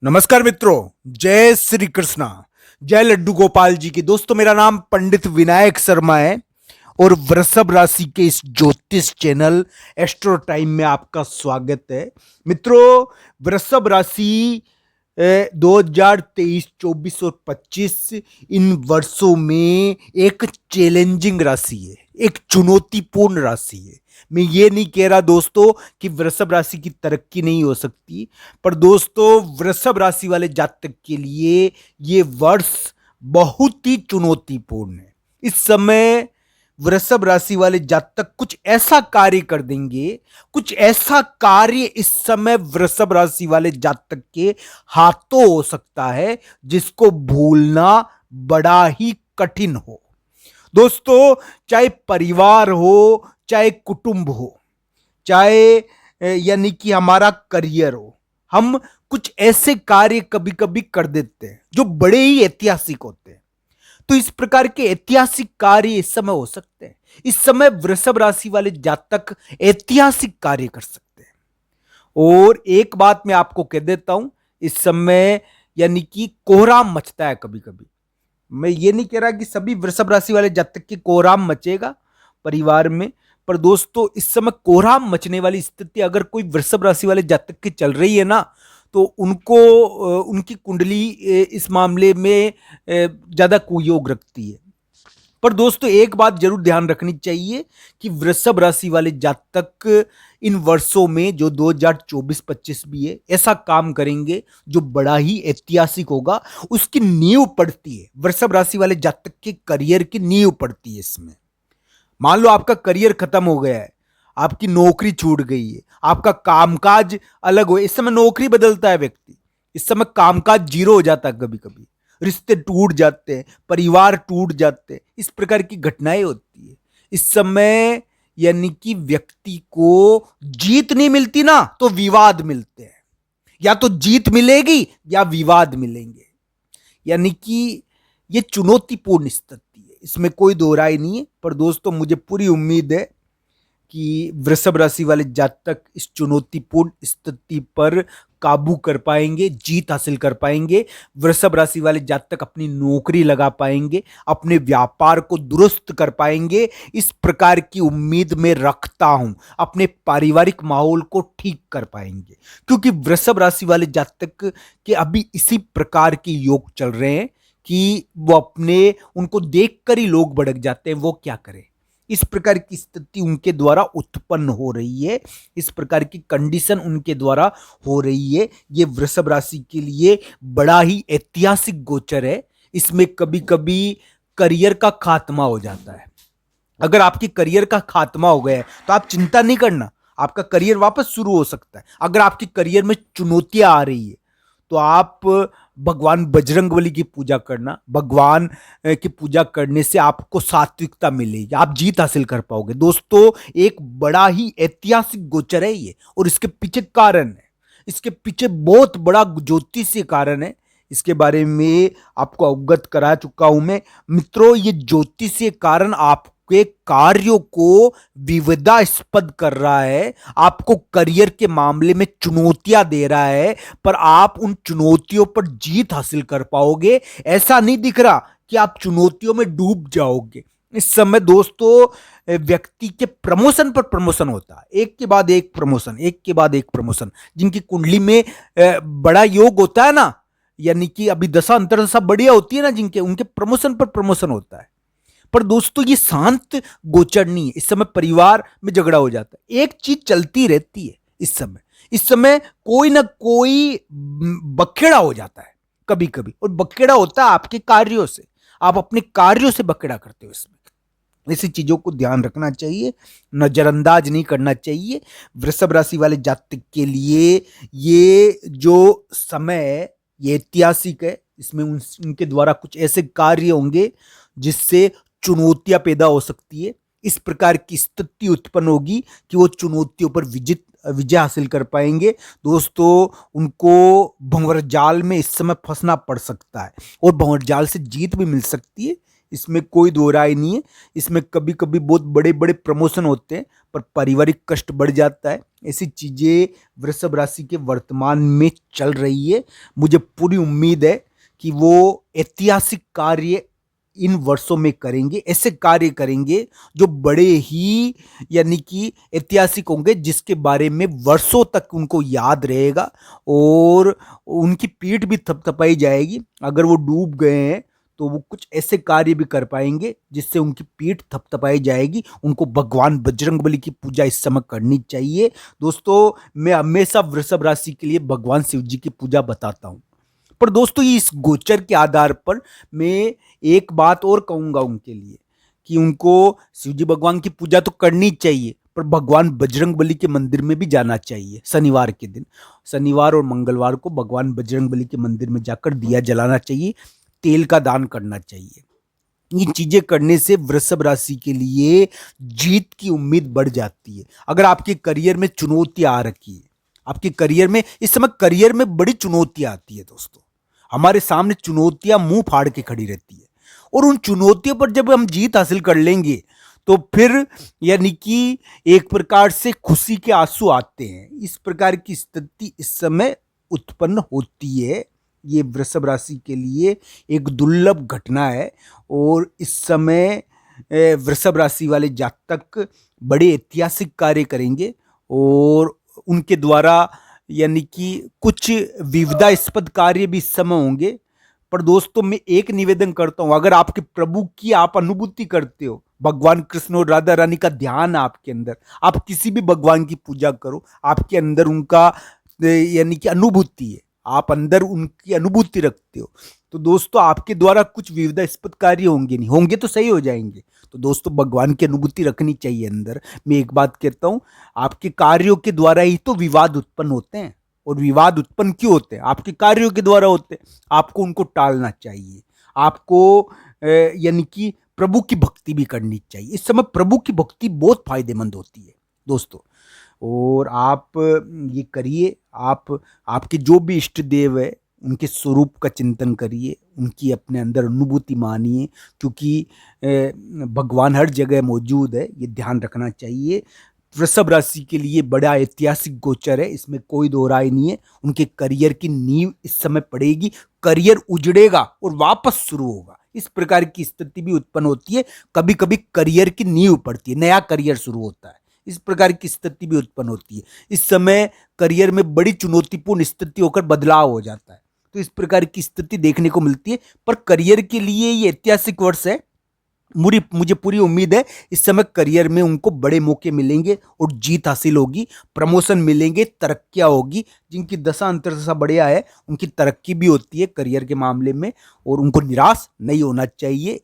नमस्कार मित्रों, जय श्री कृष्णा, जय लड्डू गोपाल जी की। दोस्तों, मेरा नाम पंडित विनायक शर्मा है और वृषभ राशि के इस ज्योतिष चैनल एस्ट्रो टाइम में आपका स्वागत है। मित्रों, वृषभ राशि 2023, 24 और 25 इन वर्षों में एक चैलेंजिंग राशि है, एक चुनौतीपूर्ण राशि है। मैं ये नहीं कह रहा दोस्तों कि वृषभ राशि की तरक्की नहीं हो सकती, पर दोस्तों वृषभ राशि वाले जातक के लिए ये वर्ष बहुत ही चुनौतीपूर्ण है। इस समय वृषभ राशि वाले जातक कुछ ऐसा कार्य कर देंगे, कुछ ऐसा कार्य इस समय वृषभ राशि वाले जातक के हाथों हो सकता है जिसको भूलना बड़ा ही कठिन हो। दोस्तों, चाहे परिवार हो, चाहे कुटुंब हो, चाहे यानी कि हमारा करियर हो, हम कुछ ऐसे कार्य कभी कभी कर देते हैं जो बड़े ही ऐतिहासिक होते हैं। तो इस प्रकार के ऐतिहासिक कार्य इस समय हो सकते हैं। इस समय वृषभ राशि वाले जातक ऐतिहासिक कार्य कर सकते हैं। और एक बात मैं आपको कह देता हूं, इस समय यानी कि कोहराम मचता है कभी कभी। मैं ये नहीं कह रहा कि सभी वृषभ राशि वाले जातक की कोहराम मचेगा परिवार में, पर दोस्तों इस समय कोहराम मचने वाली स्थिति अगर कोई वृषभ राशि वाले जातक की चल रही है ना, तो उनको उनकी कुंडली इस मामले में ज्यादा कुयोग रखती है। पर दोस्तों एक बात जरूर ध्यान रखनी चाहिए कि वृषभ राशि वाले जातक इन वर्षों में जो 2024-25 भी है, ऐसा काम करेंगे जो बड़ा ही ऐतिहासिक होगा। उसकी नींव पड़ती है, वृषभ राशि वाले जातक के करियर की नींव पड़ती है इसमें। मान लो आपका करियर खत्म हो गया है, आपकी नौकरी छूट गई है, आपका कामकाज अलग हो, इस समय नौकरी बदलता है व्यक्ति, इस समय कामकाज जीरो हो जाता है, कभी कभी रिश्ते टूट जाते हैं, परिवार टूट जाते हैं, इस प्रकार की घटनाएं होती है इस समय। यानी कि व्यक्ति को जीत नहीं मिलती ना, तो विवाद मिलते हैं, या तो जीत मिलेगी या विवाद मिलेंगे। यानी कि ये चुनौतीपूर्ण स्थिति है, इसमें कोई दो राय नहीं है। पर दोस्तों मुझे पूरी उम्मीद है कि वृषभ राशि वाले जातक इस चुनौतीपूर्ण स्थिति पर काबू कर पाएंगे, जीत हासिल कर पाएंगे। वृषभ राशि वाले जातक अपनी नौकरी लगा पाएंगे, अपने व्यापार को दुरुस्त कर पाएंगे, इस प्रकार की उम्मीद मैं रखता हूं। अपने पारिवारिक माहौल को ठीक कर पाएंगे, क्योंकि वृषभ राशि वाले जातक के अभी इसी प्रकार के योग चल रहे हैं कि वो अपने उनको देखकर ही लोग भड़क जाते हैं, वो क्या करें। इस प्रकार की स्थिति उनके द्वारा उत्पन्न हो रही है, इस प्रकार की कंडीशन उनके द्वारा हो रही है। ये वृषभ राशि के लिए बड़ा ही ऐतिहासिक गोचर है। इसमें कभी कभी करियर का खात्मा हो जाता है। अगर आपकी करियर का खात्मा हो गया है तो आप चिंता नहीं करना, आपका करियर वापस शुरू हो सकता है। अगर आपकी करियर में चुनौतियां आ रही है तो आप भगवान बजरंगबली की पूजा करना, भगवान की पूजा करने से आपको सात्विकता मिलेगी, आप जीत हासिल कर पाओगे। दोस्तों एक बड़ा ही ऐतिहासिक गोचर है ये, और इसके पीछे कारण है, इसके पीछे बहुत बड़ा ज्योतिषीय कारण है। इसके बारे में आपको अवगत करा चुका हूं मैं। मित्रों, ये ज्योतिषीय कारण आपके कार्यों को विवादास्पद कर रहा है, आपको करियर के मामले में चुनौतियां दे रहा है, पर आप उन चुनौतियों पर जीत हासिल कर पाओगे। ऐसा नहीं दिख रहा कि आप चुनौतियों में डूब जाओगे। इस समय दोस्तों व्यक्ति के प्रमोशन पर प्रमोशन होता है, एक के बाद एक प्रमोशन, एक के बाद एक प्रमोशन। जिनकी कुंडली में बड़ा योग होता है ना, यानी कि अभी दशा अंतरदशा बढ़िया होती है ना जिनके, उनके प्रमोशन पर प्रमोशन होता है। पर दोस्तों ये शांत गोचर नहीं है, इस समय परिवार में झगड़ा हो जाता है, एक चीज चलती रहती है इस समय कोई ना कोई बखेड़ा हो जाता है कभी कभी, और बखेड़ा होता है आपके कार्यों से, आप अपने कार्यों से बखेड़ा करते हो। इसमें ऐसी चीजों को ध्यान रखना चाहिए, नजरअंदाज नहीं करना चाहिए। वृषभ राशि वाले जातक के लिए ये जो समय है ये ऐतिहासिक है। इसमें उनके द्वारा कुछ ऐसे कार्य होंगे जिससे चुनौतियां पैदा हो सकती है। इस प्रकार की स्थिति उत्पन्न होगी कि वो चुनौतियों पर विजय हासिल कर पाएंगे। दोस्तों उनको भंवर जाल में इस समय फंसना पड़ सकता है, और भंवर जाल से जीत भी मिल सकती है। इसमें कोई दो राय नहीं है। इसमें कभी कभी बहुत बड़े बड़े प्रमोशन होते हैं पर पारिवारिक कष्ट बढ़ जाता है। ऐसी चीजें वृषभ राशि के वर्तमान में चल रही है। मुझे पूरी उम्मीद है कि वो ऐतिहासिक कार्य इन वर्षों में करेंगे, ऐसे कार्य करेंगे जो बड़े ही यानी कि ऐतिहासिक होंगे, जिसके बारे में वर्षों तक उनको याद रहेगा और उनकी पीठ भी थपथपाई जाएगी। अगर वो डूब गए हैं तो वो कुछ ऐसे कार्य भी कर पाएंगे जिससे उनकी पीठ थपथपाई जाएगी। उनको भगवान बजरंगबली की पूजा इस समय करनी चाहिए। दोस्तों, मैं हमेशा वृषभ राशि के लिए भगवान शिव जी की पूजा बताता हूं। पर दोस्तों, इस गोचर के आधार पर मैं एक बात और कहूंगा उनके लिए कि उनको शिवजी भगवान की पूजा तो करनी चाहिए पर भगवान बजरंगबली के मंदिर में भी जाना चाहिए। शनिवार के दिन, शनिवार और मंगलवार को भगवान बजरंगबली के मंदिर में जाकर दिया जलाना चाहिए, तेल का दान करना चाहिए। ये चीजें करने से वृषभ राशि के लिए जीत की उम्मीद बढ़ जाती है। अगर आपके करियर में चुनौतियां आ रखी है, आपके करियर में इस समय करियर में बड़ी चुनौतियां आती है दोस्तों, हमारे सामने चुनौतियां मुंह फाड़ के खड़ी रहती है और उन चुनौतियों पर जब हम जीत हासिल कर लेंगे तो फिर यानी कि एक प्रकार से खुशी के आंसू आते हैं। इस प्रकार की स्थिति इस समय उत्पन्न होती है। ये वृषभ राशि के लिए एक दुर्लभ घटना है और इस समय वृषभ राशि वाले जातक बड़े ऐतिहासिक कार्य करेंगे और उनके द्वारा यानी कि कुछ विवादास्पद कार्य भी इस समय होंगे। पर दोस्तों, मैं एक निवेदन करता हूं, अगर आपके प्रभु की आप अनुभूति करते हो, भगवान कृष्ण और राधा रानी का ध्यान आपके अंदर, आप किसी भी भगवान की पूजा करो, आपके अंदर उनका यानी कि अनुभूति है, आप अंदर उनकी अनुभूति रखते हो, तो दोस्तों आपके द्वारा कुछ विवादास्पद कार्य होंगे नहीं, होंगे तो सही हो जाएंगे। तो दोस्तों, भगवान की अनुभूति रखनी चाहिए अंदर। मैं एक बात कहता हूं, आपके कार्यों के द्वारा ही तो विवाद उत्पन्न होते हैं और विवाद उत्पन्न क्यों होते हैं? आपके कार्यों के द्वारा होते हैं। आपको उनको टालना चाहिए। आपको यानी कि प्रभु की भक्ति भी करनी चाहिए। इस समय प्रभु की भक्ति बहुत फायदेमंद होती है दोस्तों, और आप ये करिए। आप आपके जो भी इष्ट देव है उनके स्वरूप का चिंतन करिए, उनकी अपने अंदर अनुभूति मानिए, क्योंकि भगवान हर जगह मौजूद है, ये ध्यान रखना चाहिए। वृषभ राशि के लिए बड़ा ऐतिहासिक गोचर है, इसमें कोई दो राय नहीं है। उनके करियर की नींव इस समय पड़ेगी, करियर उजड़ेगा और वापस शुरू होगा। इस प्रकार की स्थिति भी उत्पन्न होती है। कभी कभी करियर की नींव पड़ती है, नया करियर शुरू होता है, इस प्रकार की स्थिति भी उत्पन्न होती है। इस समय करियर में बड़ी चुनौतीपूर्ण स्थिति होकर बदलाव हो जाता है, तो इस प्रकार की स्थिति देखने को मिलती है। पर करियर के लिए ये ऐतिहासिक वर्ष है। मुझे पूरी उम्मीद है इस समय करियर में उनको बड़े मौके मिलेंगे और जीत हासिल होगी, प्रमोशन मिलेंगे, तरक्कियां होगी। जिनकी दशा अंतर्दशा बढ़िया है उनकी तरक्की भी होती है करियर के मामले में, और उनको निराश नहीं होना चाहिए।